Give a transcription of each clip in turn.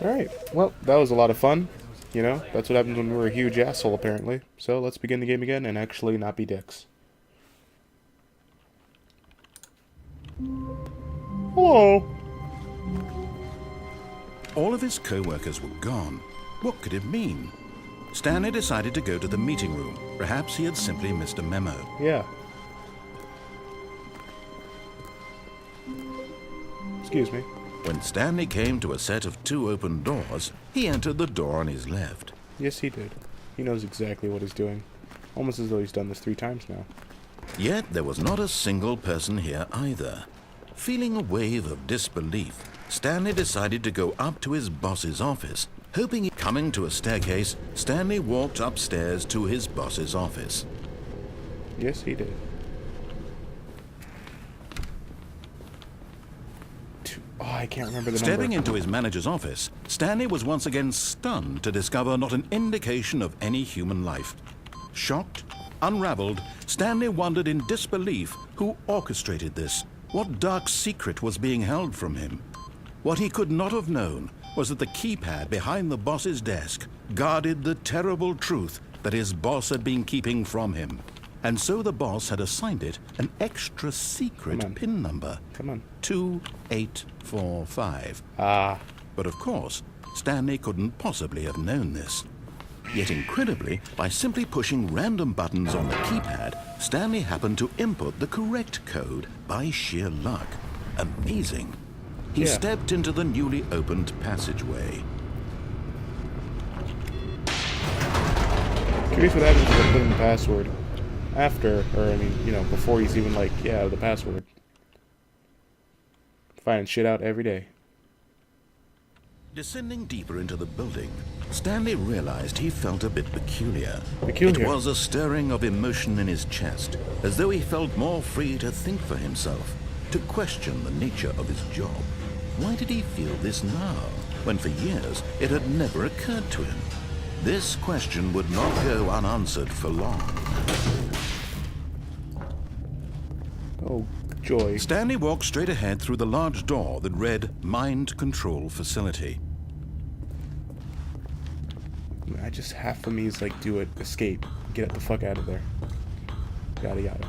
Alright, well, that was a lot of fun. You know, that's what happens when we're a huge asshole, apparently. So let's begin the game again and actually not be dicks. Hello. All of his co-workers were gone. What could it mean? Stanley decided to go to the meeting room. Perhaps he had simply missed a memo. Yeah. Excuse me. When Stanley came to a set of 2 open doors, he entered the door on his left. Yes, he did. He knows exactly what he's doing. Almost as though he's done this 3 times now. Yet there was not a single person here either. Feeling a wave of disbelief, Stanley decided to go up to his boss's office. Coming to a staircase, Stanley walked upstairs to his boss's office. Yes, he did. Oh, I can't remember the number. Stepping into his manager's office, Stanley was once again stunned to discover not an indication of any human life. Shocked, unraveled, Stanley wondered in disbelief who orchestrated this. What dark secret was being held from him? What he could not have known was that the keypad behind the boss's desk guarded the terrible truth that his boss had been keeping from him. And so the boss had assigned it an extra secret PIN number. Come on. 2845. Ah. But of course, Stanley couldn't possibly have known this. Yet incredibly, by simply pushing random buttons on the keypad, Stanley happened to input the correct code by sheer luck. Amazing. He stepped into the newly opened passageway. Curious what happens if I put in the password after, or I mean, you know, before he's even like, yeah, the password. Finding shit out every day. Descending deeper into the building, Stanley realized he felt a bit peculiar. Peculiar? It was a stirring of emotion in his chest, as though he felt more free to think for himself, to question the nature of his job. Why did he feel this now, when for years it had never occurred to him? This question would not go unanswered for long. Oh, joy. Stanley walked straight ahead through the large door that read Mind Control Facility. I just half of me is like, do it, escape, get the fuck out of there. Yada yada.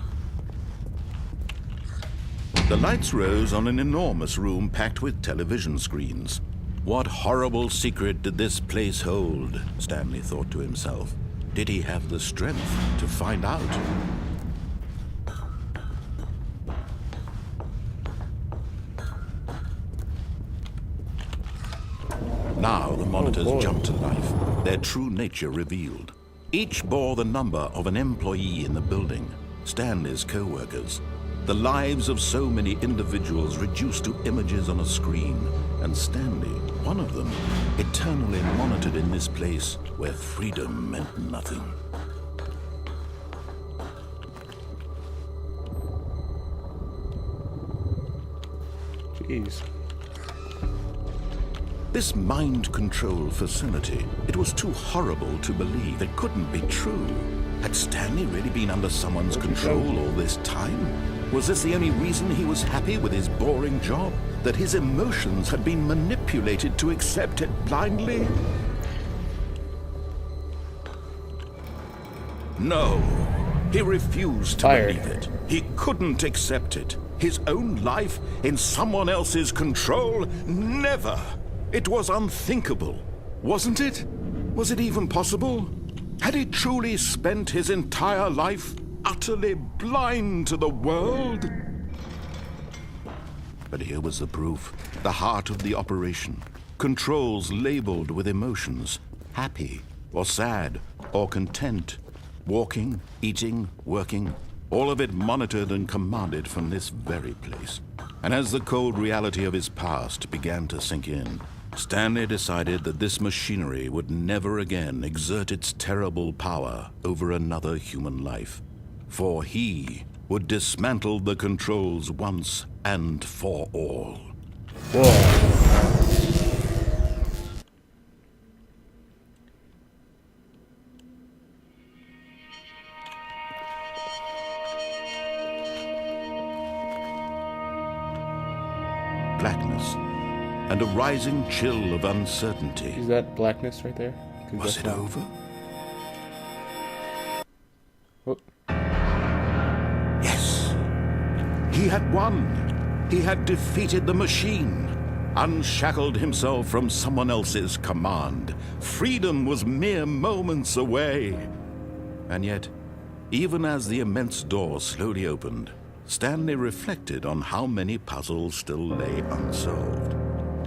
The lights rose on an enormous room packed with television screens. What horrible secret did this place hold? Stanley thought to himself. Did he have the strength to find out? Now the monitors jumped to life, their true nature revealed. Each bore the number of an employee in the building, Stanley's co-workers. The lives of so many individuals reduced to images on a screen, and Stanley, one of them, eternally monitored in this place where freedom meant nothing. Jeez. This mind control facility, it was too horrible to believe. It couldn't be true. Had Stanley really been under someone's control all this time? Was this the only reason he was happy with his boring job? That his emotions had been manipulated to accept it blindly? No, he refused to believe it. He couldn't accept it. His own life in someone else's control? Never! It was unthinkable, wasn't it? Was it even possible? Had he truly spent his entire life utterly blind to the world? But here was the proof, the heart of the operation. Controls labeled with emotions, happy or sad or content. Walking, eating, working, all of it monitored and commanded from this very place. And as the cold reality of his past began to sink in, Stanley decided that this machinery would never again exert its terrible power over another human life. For he would dismantle the controls once and for all. Whoa. Blackness. and a rising chill of uncertainty. Is that blackness right there? Was it over? Oh. Yes. He had won. He had defeated the machine, unshackled himself from someone else's command. Freedom was mere moments away. And yet, even as the immense door slowly opened, Stanley reflected on how many puzzles still lay unsolved.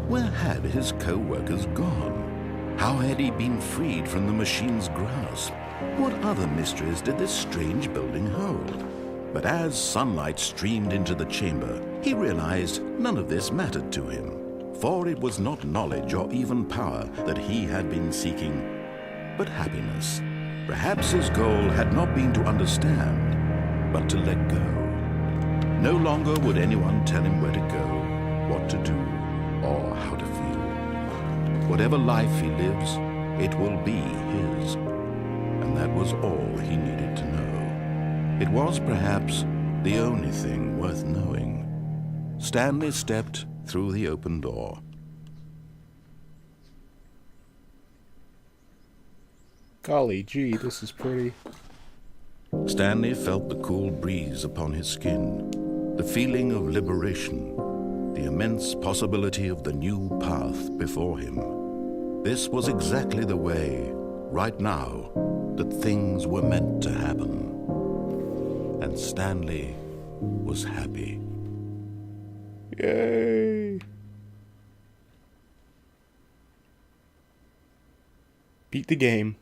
Where had his co-workers gone? How had he been freed from the machine's grasp? What other mysteries did this strange building hold? But as sunlight streamed into the chamber, he realized none of this mattered to him, for it was not knowledge or even power that he had been seeking, but happiness. Perhaps his goal had not been to understand, but to let go. No longer would anyone tell him where to go, what to do, or how to feel. Whatever life he lives, it will be his. And that was all he needed to know. It was perhaps the only thing worth knowing. Stanley stepped through the open door. Golly gee, this is pretty. Stanley felt the cool breeze upon his skin, the feeling of liberation, the immense possibility of the new path before him. This was exactly the way, right now, that things were meant to happen. And Stanley was happy. Yay! Beat the game.